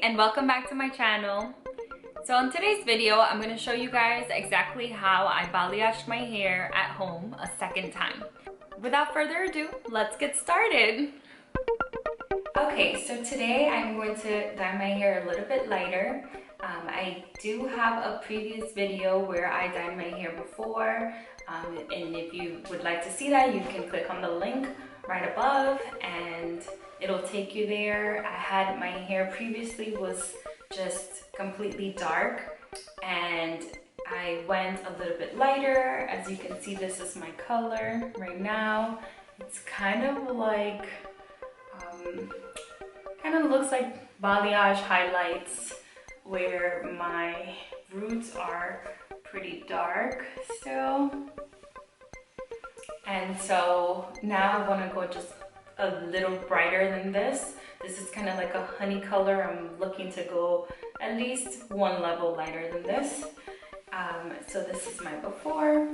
and welcome back to my channel. So in today's video, I'm going to show you guys exactly how I balayaged my hair at home a second time. Without further ado, let's get started. Okay, so today I'm going to dye my hair a little bit lighter. I do have a previous video where I dyed my hair before, and if you would like to see that, you can click on the link right above and it'll take you there. I had my hair previously was just completely dark and I went a little bit lighter. As you can see, this is my color right now. It's kind of like, looks like balayage highlights where my roots are pretty dark still. And so now I want to go just a little brighter than this. This is kind of like a honey color. I'm looking to go at least one level lighter than this. So this is my before.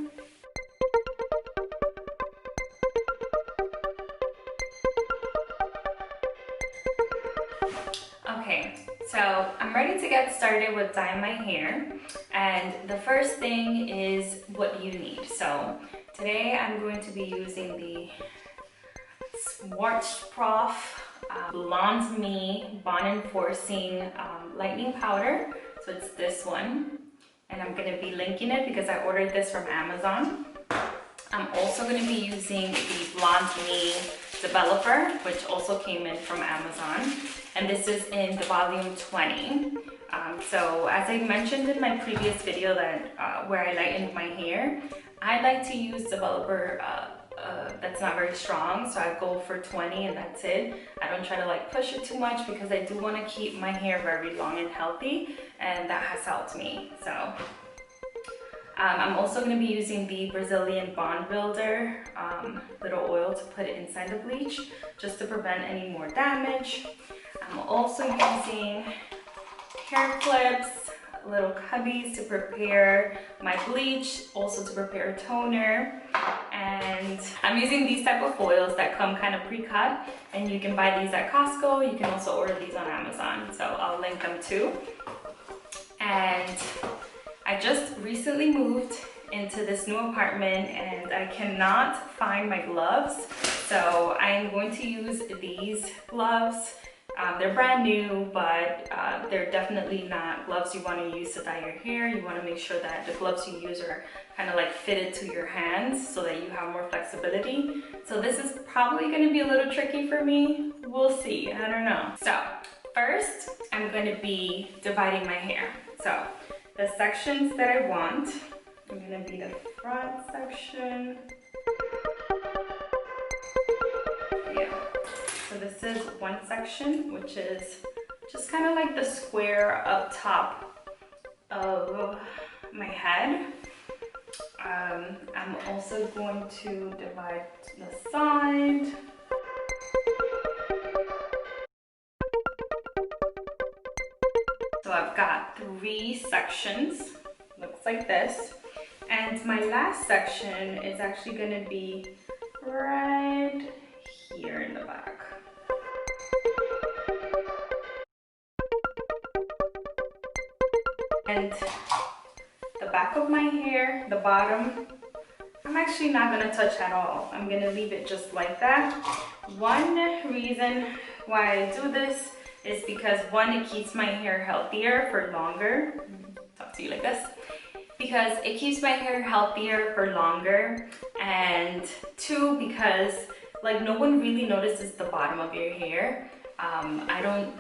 Okay, so I'm ready to get started with dyeing my hair. And the first thing is what you need. So today I'm going to be using the Schwarzkopf Blonde Me Bond Enforcing Lightening Powder. So it's this one. And I'm going to be linking it because I ordered this from Amazon. I'm also going to be using the Blonde Me Developer, which also came in from Amazon. And this is in the volume 20. So as I mentioned in my previous video that where I lightened my hair, I like to use developer that's not very strong, so I go for 20 and that's it. I don't try to like push it too much because I do want to keep my hair very long and healthy, and that has helped me. So I'm also going to be using the Brazilian Bond Builder little oil to put it inside the bleach just to prevent any more damage. I'm also using hair clips, little cubbies to prepare my bleach, also to prepare a toner. And I'm using these type of foils that come kind of pre-cut, and you can buy these at Costco. You can also order these on Amazon, so I'll link them too. And I just recently moved into this new apartment and I cannot find my gloves, so I'm going to use these gloves. They're brand new, but they're definitely not gloves you want to use to dye your hair. You want to make sure that the gloves you use are kind of like fitted to your hands so that you have more flexibility. So this is probably going to be a little tricky for me. We'll see. I don't know. So first, I'm going to be dividing my hair. So the sections that I want are going to be the front section. So this is one section, which is just kind of like the square up top of my head. I'm also going to divide the side. So I've got 3 sections, looks like this. And my last section is actually going to be right here in the back. And the back of my hair, the bottom, I'm actually not going to touch at all. I'm going to leave it just like that. One reason why I do this is because one, it keeps my hair healthier for longer. Talk to you like this. Because it keeps my hair healthier for longer. And 2, because like no one really notices the bottom of your hair. I don't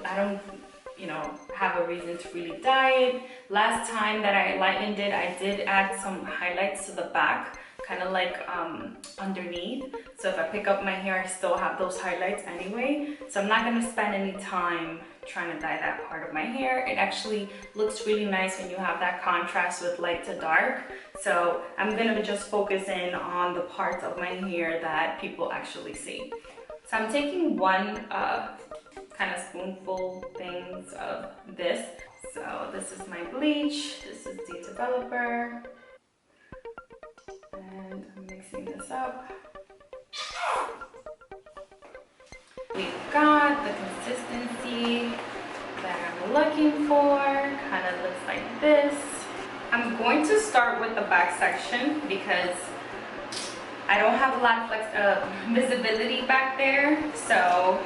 have a reason to really dye it. Last time that I lightened it, I did add some highlights to the back, kind of like underneath. So if I pick up my hair, I still have those highlights anyway. So I'm not going to spend any time trying to dye that part of my hair. It actually looks really nice when you have that contrast with light to dark. So I'm going to just focus in on the parts of my hair that people actually see. So I'm taking one kind of spoonful things of this. So this is my bleach, this is the developer, and I'm mixing this up. We've got the consistency that I'm I'm looking for. Kind of looks like this. I'm going to start with the back section because I don't have a lot of visibility back there, so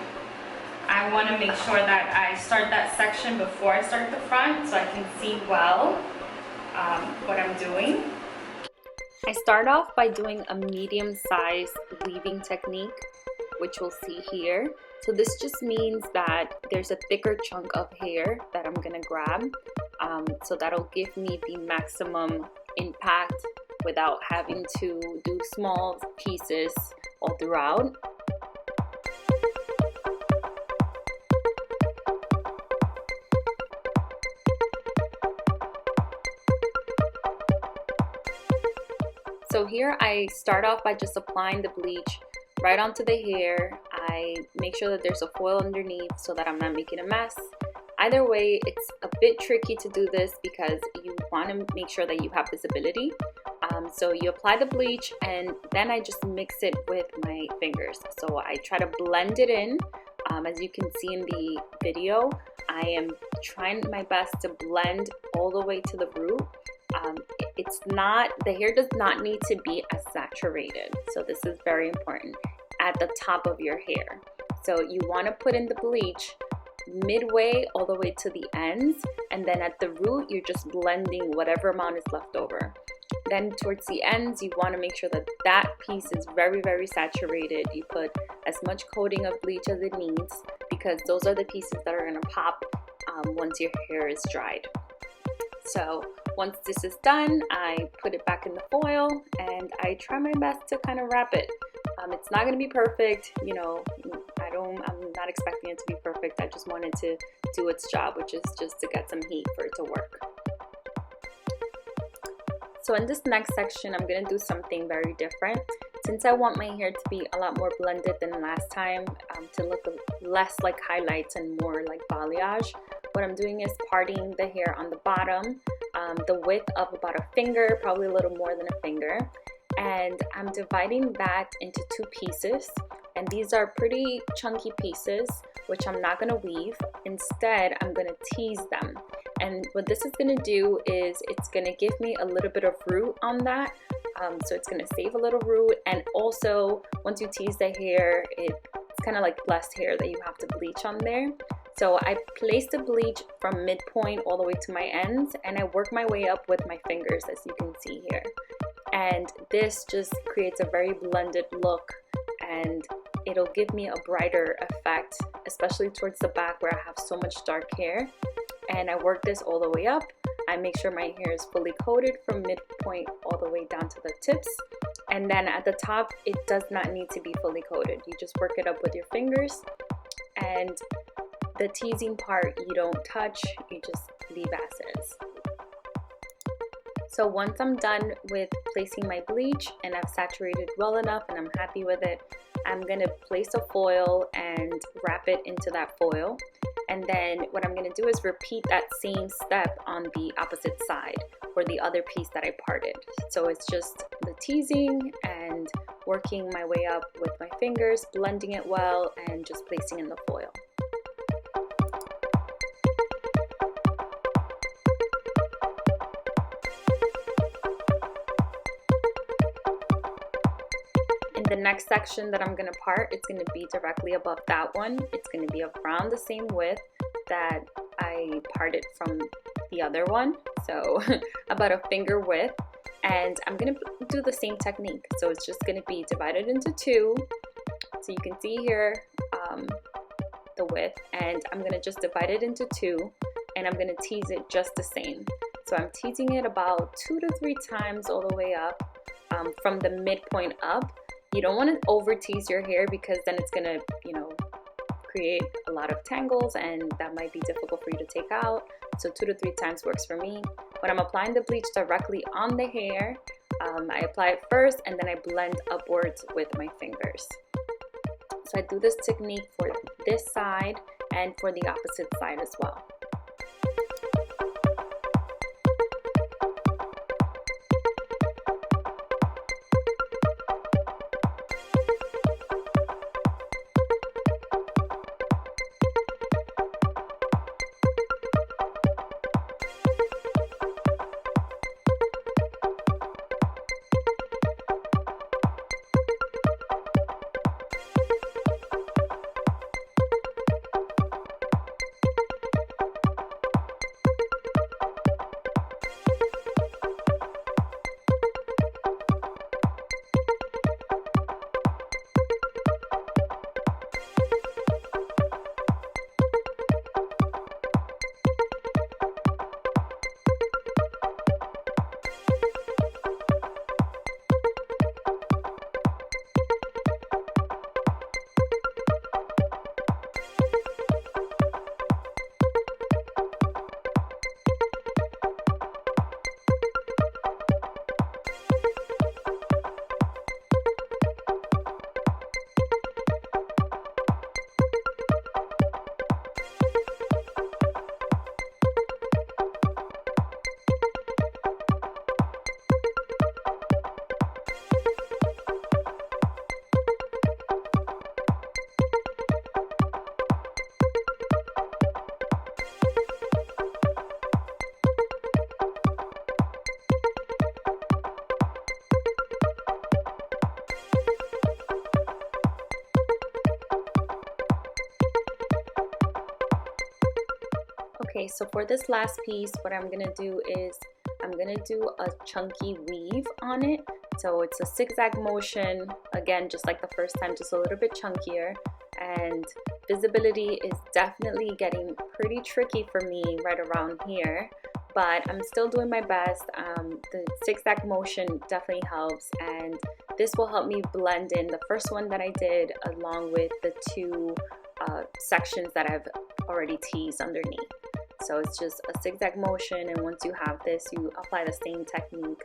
I want to make sure that I start that section before I start the front so I can see well what I'm doing. I start off by doing a medium-sized weaving technique, which we'll see here. So this just means that there's a thicker chunk of hair that I'm gonna grab. So that'll give me the maximum impact without having to do small pieces all throughout. So here I start off by just applying the bleach right onto the hair. I make sure that there's a foil underneath so that I'm not making a mess. Either way, it's a bit tricky to do this because you want to make sure that you have visibility. So you apply the bleach and then I just mix it with my fingers. So I try to blend it in. As you can see in the video, I am trying my best to blend all the way to the root. The hair does not need to be as saturated. So this is very important at the top of your hair. So you want to put in the bleach midway all the way to the ends, and then at the root you're just blending whatever amount is left over. Then towards the ends you want to make sure that that piece is very, very saturated. You put as much coating of bleach as it needs because those are the pieces that are going to pop once your hair is dried. So once this is done, I put it back in the foil and I try my best to kind of wrap it. It's not going to be perfect, you know, I'm not expecting it to be perfect. I just wanted to do its job, which is just to get some heat for it to work. So in this next section, I'm going to do something very different. Since I want my hair to be a lot more blended than last time, to look less like highlights and more like balayage, what I'm doing is parting the hair on the bottom, the width of about a finger, probably a little more than a finger. And I'm dividing that into two pieces. And these are pretty chunky pieces, which I'm not going to weave. Instead, I'm going to tease them. And what this is going to do is it's going to give me a little bit of root on that. So it's going to save a little root. And also, once you tease the hair, it's kind of like blessed hair that you have to bleach on there. So I place the bleach from midpoint all the way to my ends, and I work my way up with my fingers, as you can see here. And this just creates a very blended look, and it'll give me a brighter effect, especially towards the back where I have so much dark hair. And I work this all the way up. I make sure my hair is fully coated from midpoint all the way down to the tips. And then at the top, it does not need to be fully coated. You just work it up with your fingers. And the teasing part, you don't touch, you just leave as is. So once I'm done with placing my bleach and I've saturated well enough and I'm happy with it, I'm going to place a foil and wrap it into that foil. And then what I'm going to do is repeat that same step on the opposite side for the other piece that I parted. So it's just the teasing and working my way up with my fingers, blending it well, and just placing in the foil. The next section that I'm going to part, it's going to be directly above that one. It's going to be around the same width that I parted from the other one, so about a finger width. And I'm going to do the same technique. So it's just going to be divided into two. So you can see here the width, and I'm going to just divide it into two, and I'm going to tease it just the same. So I'm teasing it about 2 to 3 times all the way up from the midpoint up. You don't want to over tease your hair because then it's going to, create a lot of tangles and that might be difficult for you to take out. So 2 to 3 times works for me. When I'm applying the bleach directly on the hair, I apply it first and then I blend upwards with my fingers. So I do this technique for this side and for the opposite side as well. Okay, so for this last piece, what I'm gonna do is I'm gonna do a chunky weave on it. So it's a zigzag motion, again, just like the first time, just a little bit chunkier. And visibility is definitely getting pretty tricky for me right around here, but I'm still doing my best. The zigzag motion definitely helps, and this will help me blend in the first one that I did along with the two sections that I've already teased underneath. So it's just a zigzag motion, and once you have this, you apply the same technique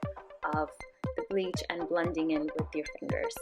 of the bleach and blending in with your fingers.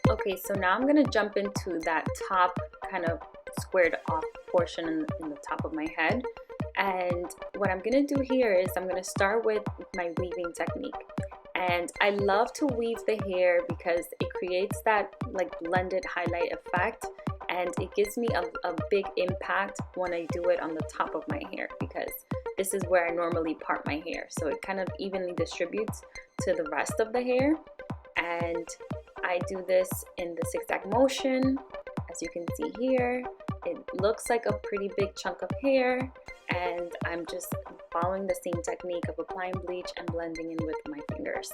Okay, so now I'm gonna jump into that top kind of squared off portion in the top of my head. And what I'm gonna do here is I'm gonna start with my weaving technique. And I love to weave the hair because it creates that like blended highlight effect, and it gives me a big impact when I do it on the top of my hair, because this is where I normally part my hair. So it kind of evenly distributes to the rest of the hair. And I do this in the zigzag motion. As you can see here, it looks like a pretty big chunk of hair, and I'm just following the same technique of applying bleach and blending in with my fingers.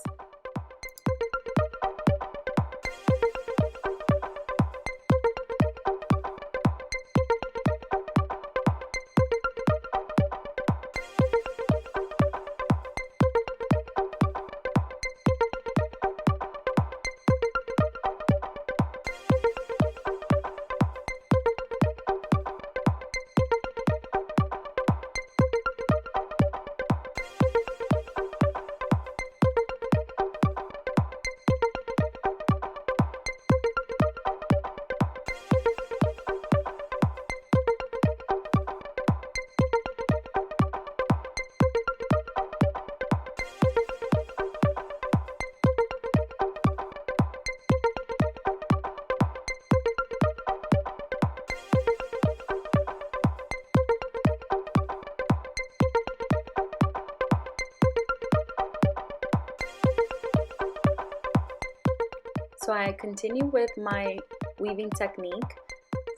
So I continue with my weaving technique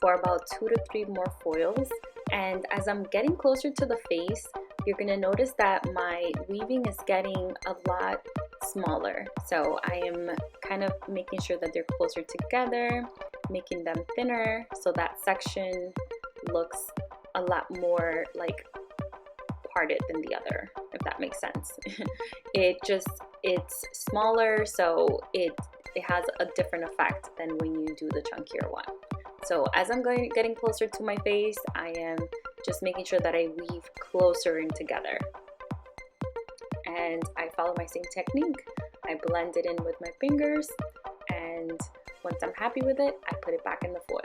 for about 2 to 3 more foils, and as I'm getting closer to the face, you're going to notice that my weaving is getting a lot smaller. So I am kind of making sure that they're closer together, making them thinner, so that section looks a lot more like parted than the other, if that makes sense. It's smaller, so it has a different effect than when you do the chunkier one. So as I'm getting closer to my face, I am just making sure that I weave closer in together. And I follow my same technique. I blend it in with my fingers, and once I'm happy with it, I put it back in the foil.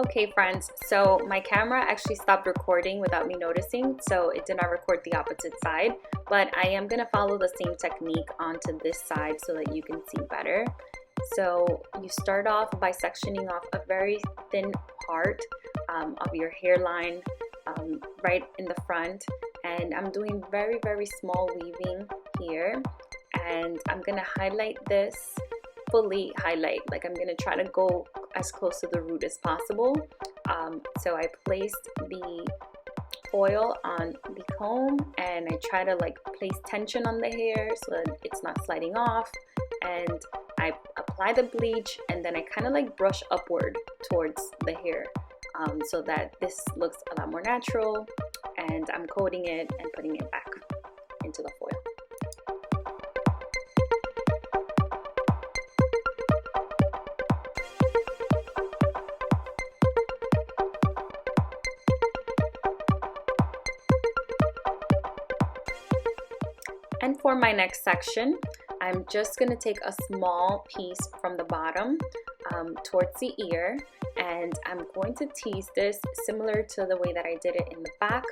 Okay friends, so my camera actually stopped recording without me noticing, so it did not record the opposite side, but I am going to follow the same technique onto this side so that you can see better. So you start off by sectioning off a very thin part of your hairline right in the front, and I'm doing very small weaving here, and I'm going to highlight this, fully highlight, like I'm going to try to go as close to the root as possible. So I placed the foil on the comb and I try to like place tension on the hair so that it's not sliding off, and I apply the bleach and then I kind of like brush upward towards the hair so that this looks a lot more natural, and I'm coating it and putting it back into the foil. And for my next section, I'm just going to take a small piece from the bottom towards the ear, and I'm going to tease this similar to the way that I did it in the back.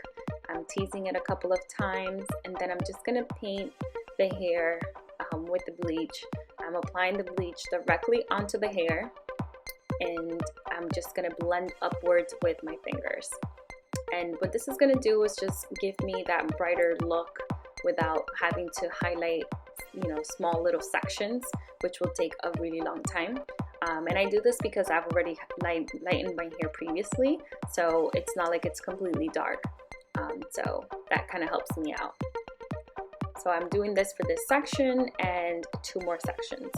I'm teasing it a couple of times, and then I'm just going to paint the hair with the bleach. I'm applying the bleach directly onto the hair, and I'm just going to blend upwards with my fingers. And what this is going to do is just give me that brighter look without having to highlight, you know, small little sections, which will take a really long time. And I do this because I've already lightened my hair previously, so it's not like it's completely dark. So that kind of helps me out. So I'm doing this for this section and 2 more sections.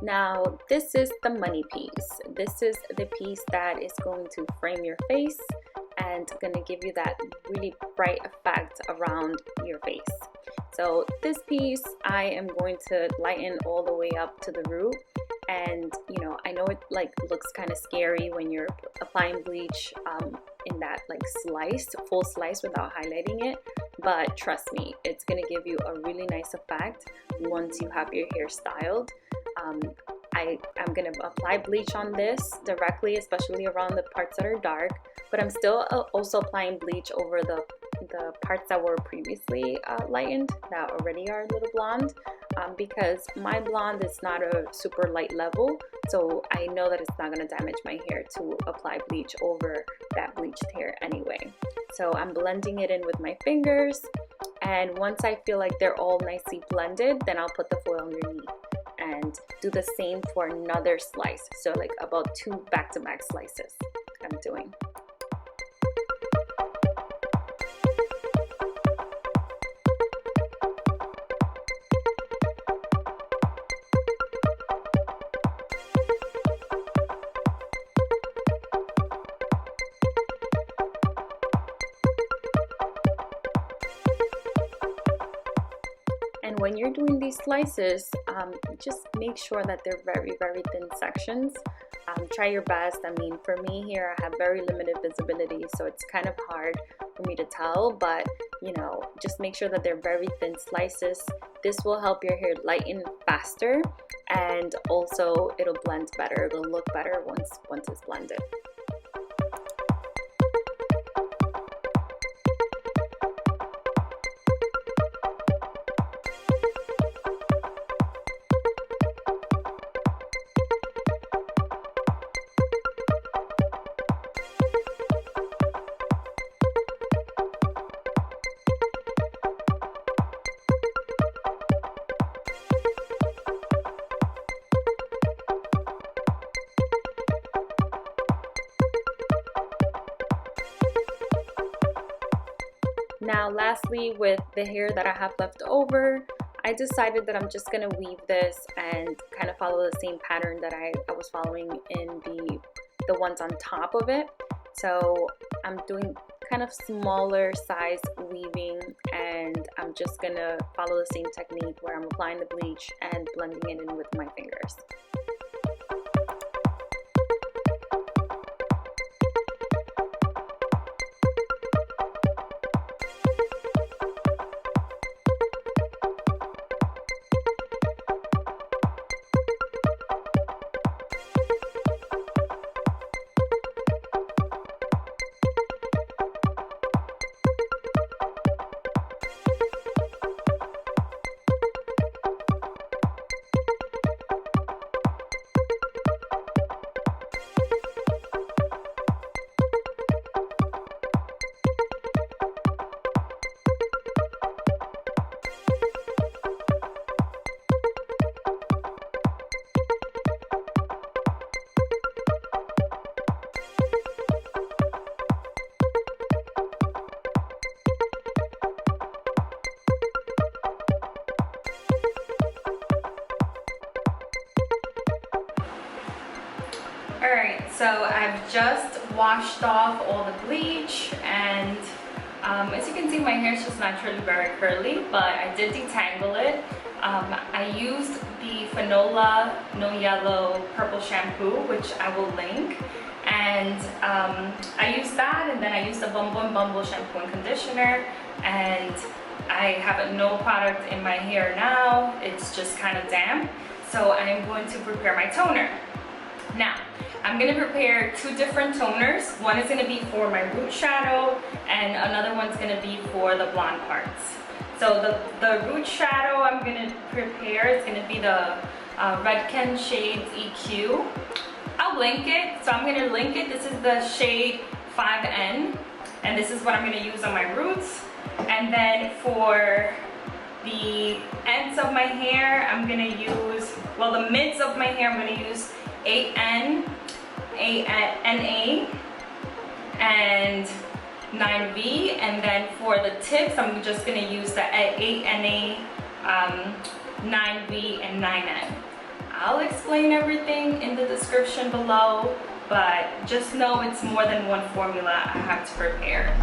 Now this is the money piece. This is the piece that is going to frame your face and going to give you that really bright effect around your face. So this piece I am going to lighten all the way up to the root, and you know, I know it like looks kind of scary when you're applying bleach in that like full slice without highlighting it, but trust me, it's going to give you a really nice effect once you have your hair styled. I'm going to apply bleach on this directly, especially around the parts that are dark, but I'm still also applying bleach over the parts that were previously lightened, that already are a little blonde, because my blonde is not a super light level, so I know that it's not going to damage my hair to apply bleach over that bleached hair anyway. So I'm blending it in with my fingers, and once I feel like they're all nicely blended, then I'll put the foil underneath and do the same for another slice. So like about 2 back-to-back slices I'm doing. And when you're doing these slices, just make sure that they're very, very thin sections. Try your best. I mean, for me here, I have very limited visibility, so it's kind of hard for me to tell, but you know, just make sure that they're very thin slices. This will help your hair lighten faster, and also it'll blend better. It'll look better once it's blended. Now lastly, with the hair that I have left over, I decided that I'm just gonna weave this and kind of follow the same pattern that I was following in the ones on top of it. So I'm doing kind of smaller size weaving, and I'm just gonna follow the same technique where I'm applying the bleach and blending it in with my fingers. Alright, so I've just washed off all the bleach, and as you can see, my hair is just naturally very curly, but I did detangle it. I used the Fanola No Yellow Purple Shampoo, which I will link, and I used that, and then I used the Bumble & Bumble Shampoo and Conditioner, and I have no product in my hair now. It's just kind of damp, so I'm going to prepare my toner. Now, I'm going to prepare two different toners. One is going to be for my root shadow, and another one's going to be for the blonde parts. So the root shadow I'm going to prepare is going to be the Redken Shades EQ. I'll link it, so I'm going to link it. This is the shade 5N, and this is what I'm going to use on my roots. And then for the ends of my hair, I'm going to use, well, the mids of my hair, I'm going to use 8N, NA, and 9V, and then for the tips, I'm just going to use the 8NA, 9V, and 9N. I'll explain everything in the description below, but just know it's more than one formula I have to prepare.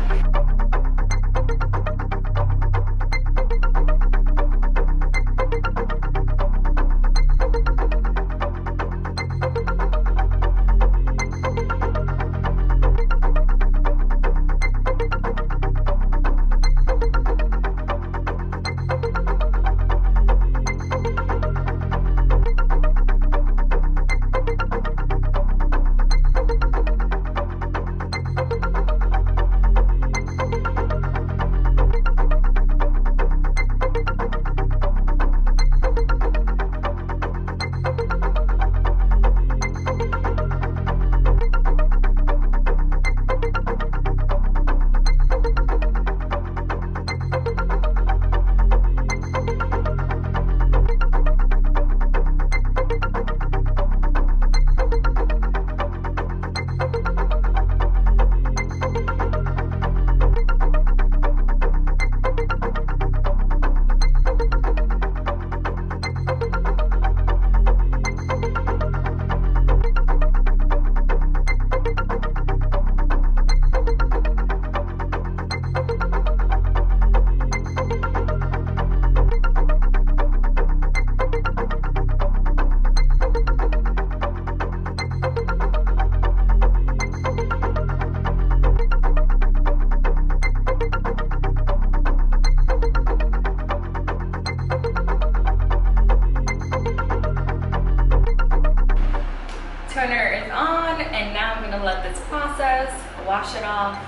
process, wash it off,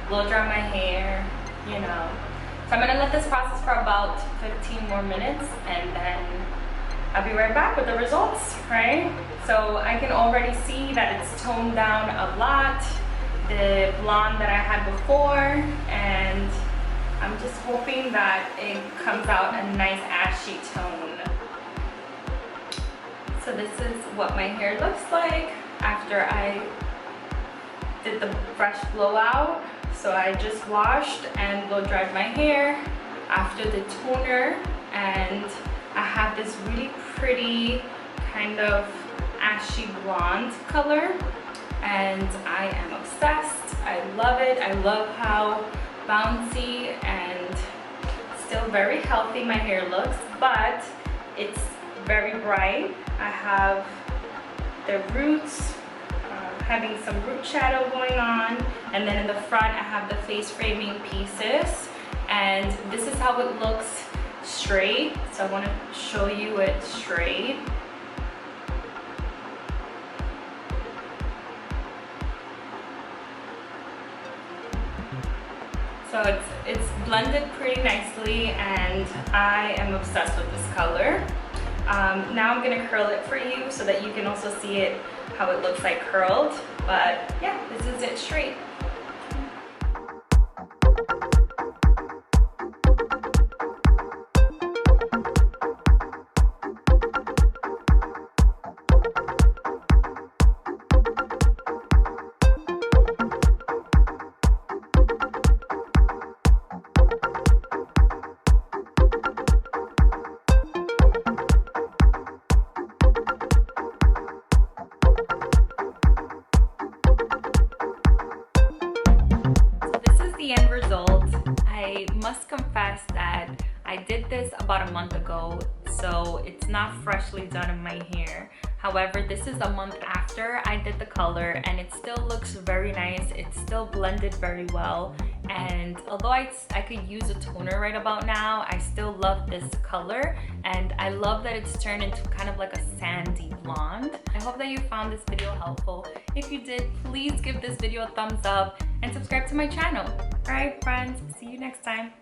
blow dry my hair, you know. So I'm gonna let this process for about 15 more minutes and then I'll be right back with the results, right? So I can already see that it's toned down a lot, the blonde that I had before, and I'm just hoping that it comes out a nice ashy tone. So this is what my hair looks like after I did the fresh blowout. So I just washed and blow dried my hair after the toner, and I have this really pretty kind of ashy blonde color and I am obsessed. I love it. I love how bouncy and still very healthy my hair looks, but it's very bright. I have the roots, having some root shadow going on, and then in the front I have the face framing pieces, and this is how it looks straight. So I want to show you it straight. So it's blended pretty nicely and I am obsessed with this color. Now I'm gonna curl it for you so that you can also see it, how it looks like curled. But yeah, this is it straight. The end result. I must confess that I did this about a month ago, so it's not freshly done in my hair. However, this is a month after I did the color and it still looks very nice. It's still blended very well, and although I could use a toner right about now, I still love this color and I love that it's turned into kind of like a sandy blonde. I hope that you found this video helpful. If you did, please give this video a thumbs up and subscribe to my channel. Alright friends, see you next time.